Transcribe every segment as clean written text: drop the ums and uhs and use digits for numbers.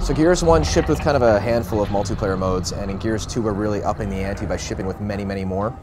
So Gears 1 shipped with kind of a handful of multiplayer modes, and in Gears 2 we're really upping the ante by shipping with many, many more.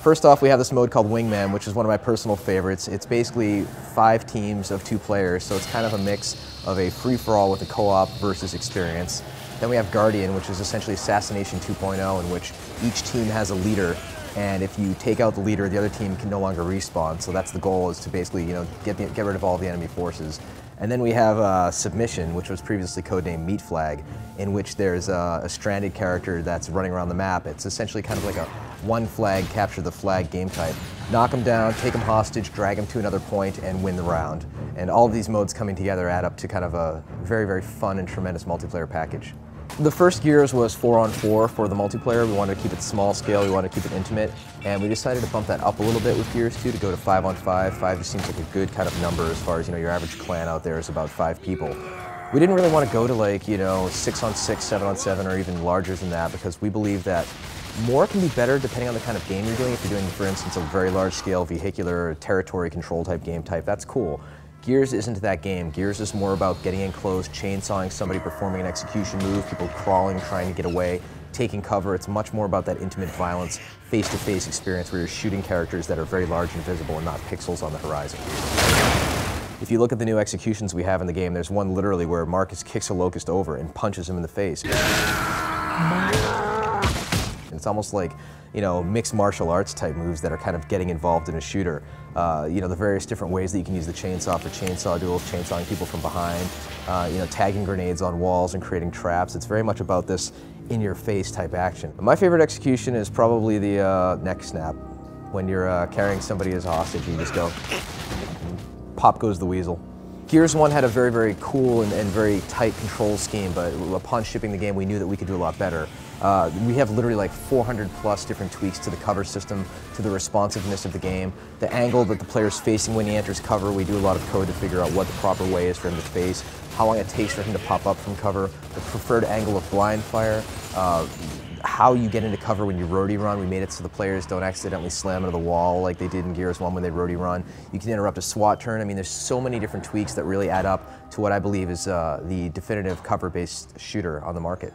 First off, we have this mode called Wingman, which is one of my personal favorites. It's basically 5 teams of 2 players, so it's kind of a mix of a free-for-all with a co-op versus experience. Then we have Guardian, which is essentially Assassination 2.0, in which each team has a leader, and if you take out the leader, the other team can no longer respawn. So that's the goal, is to basically, get rid of all the enemy forces. And then we have Submission, which was previously codenamed Meat Flag, in which there's a stranded character that's running around the map. It's essentially kind of like a one flag, capture the flag game type. Knock them down, take them hostage, drag them to another point, and win the round. And all of these modes coming together add up to kind of a very, very fun and tremendous multiplayer package. The first Gears was 4-on-4 for the multiplayer. We wanted to keep it small scale, we wanted to keep it intimate, and we decided to bump that up a little bit with Gears 2 to go to 5-on-5. 5 just seems like a good kind of number as far as, your average clan out there is about 5 people. We didn't really want to go to 6-on-6, 7-on-7, or even larger than that, because we believe that more can be better depending on the kind of game you're doing. If you're doing, for instance, a very large scale vehicular territory control type game type, that's cool. Gears isn't that game. Gears is more about getting in close, chainsawing somebody, performing an execution move, people crawling, trying to get away, taking cover. It's much more about that intimate violence, face-to-face experience where you're shooting characters that are very large and visible and not pixels on the horizon. If you look at the new executions we have in the game, there's one literally where Marcus kicks a Locust over and punches him in the face. It's almost like, mixed martial arts type moves that are kind of getting involved in a shooter. The various different ways that you can use the chainsaw for chainsaw duels, chainsawing people from behind, tagging grenades on walls and creating traps. It's very much about this in-your-face type action. My favorite execution is probably the neck snap. When you're carrying somebody as a hostage, you just go, pop goes the weasel. Gears 1 had a very, very cool and very tight control scheme, but upon shipping the game, we knew that we could do a lot better. We have literally 400 plus different tweaks to the cover system, to the responsiveness of the game, the angle that the player's facing when he enters cover. We do a lot of code to figure out what the proper way is for him to face, how long it takes for him to pop up from cover, the preferred angle of blind fire, how you get into cover when you roadie run. We made it so the players don't accidentally slam into the wall like they did in Gears 1 when they roadie run. You can interrupt a SWAT turn. I mean, there's so many different tweaks that really add up to what I believe is the definitive cover-based shooter on the market.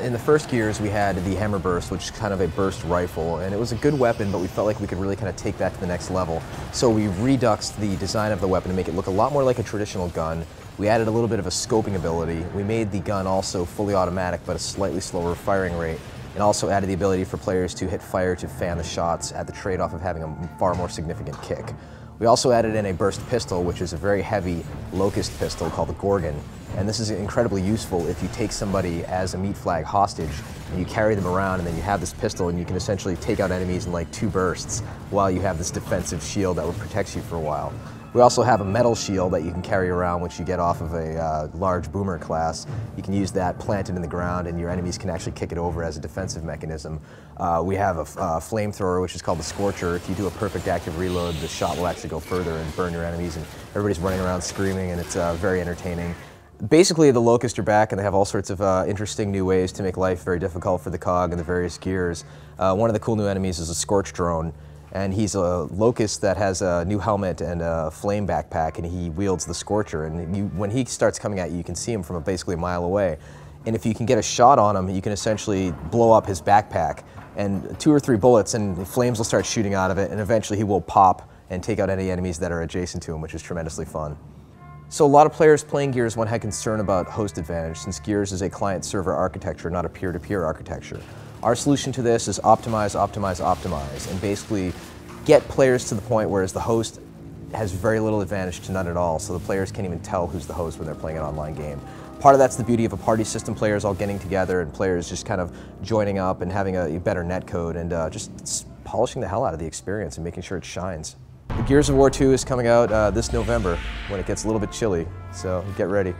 In the first Gears, we had the Hammer Burst, which is kind of a burst rifle, and it was a good weapon, but we felt like we could really kind of take that to the next level. So we reduxed the design of the weapon to make it look a lot more like a traditional gun. We added a little bit of a scoping ability. We made the gun also fully automatic, but a slightly slower firing rate, and also added the ability for players to hit fire to fan the shots at the trade-off of having a far more significant kick. We also added in a burst pistol, which is a very heavy Locust pistol called the Gorgon. And this is incredibly useful if you take somebody as a Meat Flag hostage and you carry them around, and then you have this pistol and you can essentially take out enemies in 2 bursts while you have this defensive shield that will protect you for a while. We also have a metal shield that you can carry around, which you get off of a large boomer class. You can use that planted in the ground, and your enemies can actually kick it over as a defensive mechanism. We have a flamethrower, which is called the Scorcher. If you do a perfect active reload, the shot will actually go further and burn your enemies, and everybody's running around screaming, and it's very entertaining. Basically, the Locusts are back, and they have all sorts of interesting new ways to make life very difficult for the COG and the various gears. One of the cool new enemies is a Scorch Drone. And he's a Locust that has a new helmet and a flame backpack, and he wields the Scorcher. And when he starts coming at you, you can see him from basically a mile away. And if you can get a shot on him, you can essentially blow up his backpack. And 2 or 3 bullets, and flames will start shooting out of it, and eventually he will pop and take out any enemies that are adjacent to him, which is tremendously fun. So a lot of players playing Gears 1 had concern about host advantage, since Gears is a client-server architecture, not a peer-to-peer architecture. Our solution to this is optimize, optimize, optimize, and basically get players to the point where the host has very little advantage to none at all, so the players can't even tell who's the host when they're playing an online game. Part of that's the beauty of a party system, players all getting together and players just kind of joining up and having a better netcode and just polishing the hell out of the experience and making sure it shines. The Gears of War 2 is coming out this November when it gets a little bit chilly, so get ready.